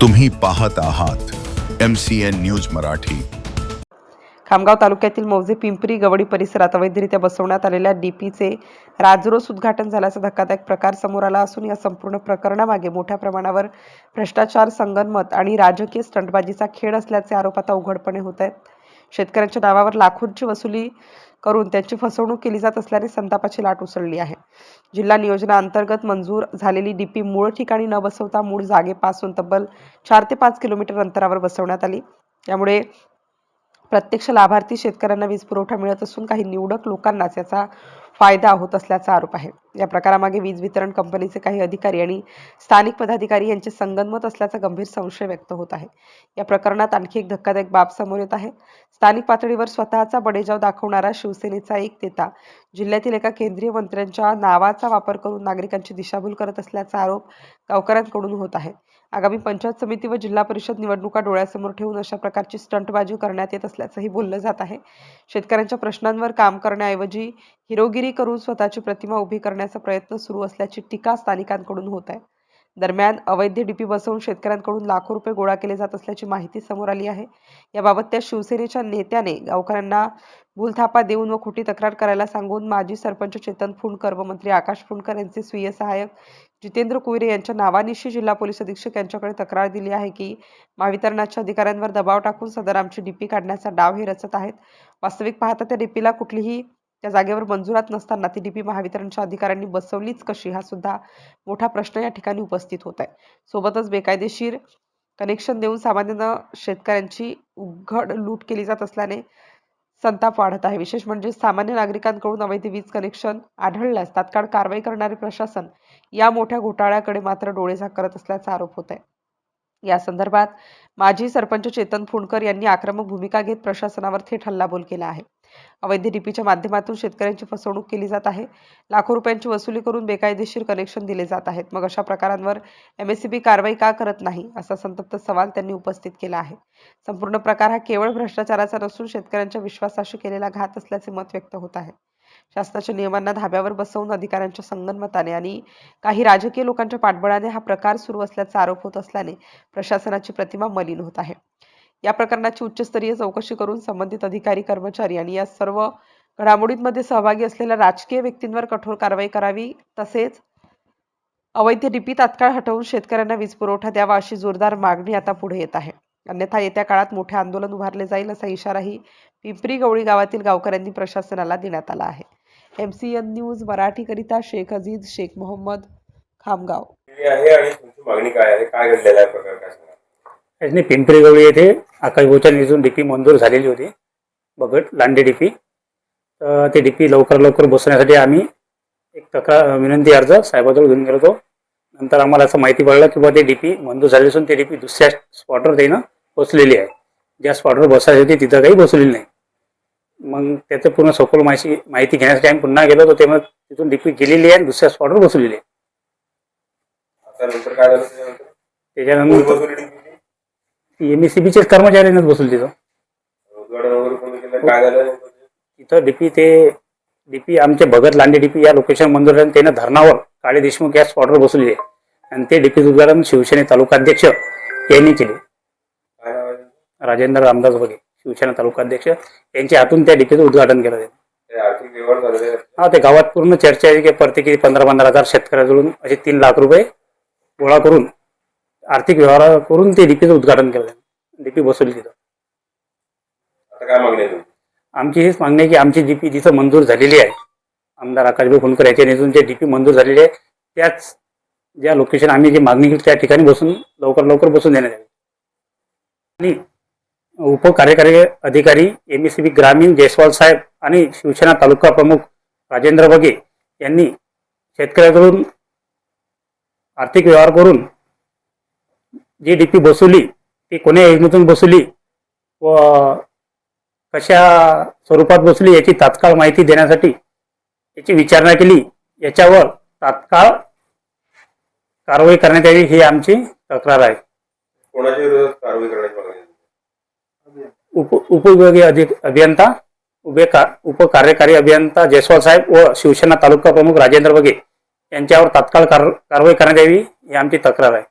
तुम्ही पाहत आहात MCN न्यूज मराठी। खामगाव तालुक्यातील मौजे पिंपरी गवडी परिसरात अवैधरित्या बसवण्यात आलेल्या डीपीचे राजरोस उद्घाटन झाल्याचा धक्कादायक प्रकार समोर आला असून या संपूर्ण प्रकरणामागे मोठ्या प्रमाणावर भ्रष्टाचार, संगनमत आणि राजकीय स्टंटबाजीचा खेळ असल्याचे आरोप आता उघडपणे होत आहेत। शेतकऱ्यांच्या नावावर लाखोंची वसुली करून त्यांची फसवणूक केली जात असल्याने संतापाची लाट उसळली आहे। जिल्हा नियोजनाअंतर्गत मंजूर झालेली डीपी मूळ ठिकाणी न बसवता मूळ जागेपासून तब्बल 4 ते 5 किलोमीटर अंतरावर बसवण्यात आली। त्यामुळे प्रत्यक्ष लाभार्थी शेतकऱ्यांना वीज पुरवठा मिळत असून काही निवडक लोकांनाच याचा फायदा होत असल्याचा आरोप आहे। या प्रकारामागे वीज वितरण कंपनीचे काही अधिकारी आणि स्थानिक पदाधिकारी यांचे संगनमत असल्याचा गंभीर संशय व्यक्त होत आहे। या प्रकरणात आणखी एक धक्कादायक बाब समोर येत आहे। स्थानिक पातळीवर स्वतःचा बडेजाव दाखवणारा शिवसेनेचा एक नेता जिल्ह्यातील एका केंद्रीय मंत्र्यांच्या नावाचा वापर करून नागरिकांची दिशाभूल करत असल्याचा आरोप गावकऱ्यांकडून होत आहे। आगामी पंचायत समिती व जिल्हा परिषद निवडणुका डोळ्यासमोर ठेवून अशा प्रकारची स्टंटबाजी करण्यात येत असल्याचंही बोललं जात आहे। शेतकऱ्यांच्या प्रश्नांवर काम करण्याऐवजी हिरोगिरी करून स्वतःची प्रतिमा उभी करण्याचा प्रयत्न सुरू असल्याची टीका स्थानिकांकडून होत आहे। दरम्यान अवैध डीपी बसवून शेतकऱ्यांकडून लाखो रुपये गोळा केले जात असल्याची माहिती समोर आली आहे। याबाबत त्या शिवसेनेच्या नेत्याने गावकऱ्यांना भूलथापा देऊन व खोटी तक्रार करायला सांगून माजी सरपंच चेतन फुंडकर व मंत्री आकाश फुंडकर यांचे स्वीय सहाय्यक जितेंद्र कुईरे यांच्या नावानिशी जिल्हा पोलीस अधीक्षक यांच्याकडे तक्रार दिली आहे की महावितरणाच्या अधिकाऱ्यांवर दबाव टाकून सदर आमची डीपी काढण्याचा डाव हे रचत आहेत। वास्तविक पाहता त्या डीपीला कुठलीही त्या जागेवर मंजुरात नसताना ती डीपी महावितरणच्या अधिकाऱ्यांनी बसवलीच कशी हा सुद्धा मोठा प्रश्न या ठिकाणी उपस्थित होत आहे। सोबतच बेकायदेशीर कनेक्शन देऊन सामान्य शेतकऱ्यांची उघड लूट केली जात असल्याने संताप वाढत आहे। विशेष म्हणजे सामान्य नागरिकांकडून अवैध वीज कनेक्शन आढळल्यास तात्काळ कारवाई करणारे प्रशासन या मोठ्या घोटाळ्याकडे मात्र डोळेझाक करत असल्याचा आरोप होत आहे। या संदर्भात माजी सरपंच चेतन फुंडकर यांनी आक्रमक भूमिका घेत प्रशासनावर थेट हल्लाबोल केला आहे। अवैध डीपीच्या माध्यमातून शेतकऱ्यांची फसवणूक केली जात आहे। लाखो रुपयांची वसुली करून बेकायदेशीर कनेक्शन दिले जात आहेत। मग अशा प्रकारांवर MSEB कारवाई का करत नाही असा संतप्त सवाल त्यांनी उपस्थित केला आहे। संपूर्ण प्रकार हा केवळ भ्रष्टाचाराचा नसून शेतकऱ्यांच्या विश्वासाशी केलेला घात असल्याचे मत व्यक्त होत आहे। शासनाच्या नियमांना धाब्यावर बसवून अधिकाऱ्यांच्या संगनमताने आणि काही राजकीय लोकांच्या पाठबळाने हा प्रकार सुरू असल्याचा आरोप होत असल्याने प्रशासनाची प्रतिमा मलिन होत आहे। या प्रकरणाची उच्चस्तरीय चौकशी करून संबंधित अधिकारी, कर्मचारी आणि या सर्व घडामोडींमध्ये सहभागी असलेल्या राजकीय व्यक्तींवर कठोर कारवाई करावी। तसेच अवैध डीपी तात्काळ हटवून शेतकऱ्यांना वीज पुरवठा द्यावा अशी जोरदार मागणी आता पुढे येत आहे। अन्यथा येत्या काळात मोठे आंदोलन उभारले जाईल असा इशाराही पिंपरी गवळी गावातील गावकऱ्यांनी प्रशासनाला देण्यात आला आहे। MCN न्यूज मराठीकरिता शेख अजीज शेख मोहम्मद, खामगाव। मागणी काय आहे, काय घडलेला आहे प्रकार काय सांगा? याने पिंपरी गवळी येथे आकाशभाऊच्या निधीतून डीपी मंजूर झालेली होती, बगट लांडे डीपी। तर ते डीपी लवकर बसवण्यासाठी आम्ही एक तक्रार विनंती अर्ज साहेबाजवळ घेऊन गेलो होतो। नंतर आम्हाला असं माहिती पडलं की ते डीपी मंजूर झाली असून ते डीपी दुसऱ्या स्पॉटवर त्यानं बसलेली आहे। ज्या स्पॉटवर बसायची होती तिथं काही बसवलेली नाही। मग त्याचं पूर्ण सखोल माहिती घेण्यासाठी आम्ही पुन्हा गेलो होतो, तेव्हा तिथून डीपी गेलेली आहे आणि दुसऱ्या स्पॉटवर बसवलेली आहे। नंतर काय झालं त्याच्यानंतर MSEBचेच कर्मचाऱ्यांनाच बसवलं तिथं। काय झालं तिथं डीपी आमचे भगत लांडे डीपी या लोकेशन मंजूर झाले, त्यानं धरणावर काळे देशमुख या स्पॉटवर बसवलेली आहे आणि ते डीपीचं उद्घाटन शिवसेने तालुकाध्यक्ष यांनी केले। राजेंद्र रामदास बगे शिवसेना तालुकाध्यक्ष यांच्या हातून त्या डीपीचं उद्घाटन केलं जाईल। आर्थिक व्यवहार झालेले हा, ते गावात पूर्ण चर्चा आहे की प्रत्येकी 15,000 शेतकऱ्याजवळून असे 3 लाख रुपये गोळा करून आर्थिक व्यवहार करून ते डीपीचं उद्घाटन केलं जाईल। डीपी बसवली तिथं। आता काय मागणी आहे? आमची हेच मागणी आहे की आमची डीपी जिथं मंजूर झालेली आहे, आमदार आकाशभाऊ फुंडकर यांच्या निधीतून जे डीपी मंजूर झालेली आहे त्याच ज्या लोकेशन आम्ही जी मागणी केली त्या ठिकाणी बसून लवकर बसून देण्यात यावी। आणि उपकार्यकारी अधिकारी MSEB ग्रामीण जयस्वाल साहेब आणि शिवसेना तालुका प्रमुख राजेंद्र बगे यांनी शेतकऱ्याकडून आर्थिक व्यवहार करून जी डीपी बसवली ती कोण्या योजनेतून बसवली व कशा स्वरूपात बसवली याची तात्काळ माहिती देण्यासाठी याची विचारणा केली। याच्यावर तात्काळ कारवाई करण्यात यावी ही आमची तक्रार आहे। कोणाच्या विरोधात कारवाई करण्याची मागणी आहे? उपविभागीय अभियंता उपकार्यकारी अभियंता जयस्वाल साहेब व शिवसेना तालुका प्रमुख राजेंद्र बगे यांच्यावर तात्काळ कारवाई करण्यात यावी ही आमची तक्रार आहे।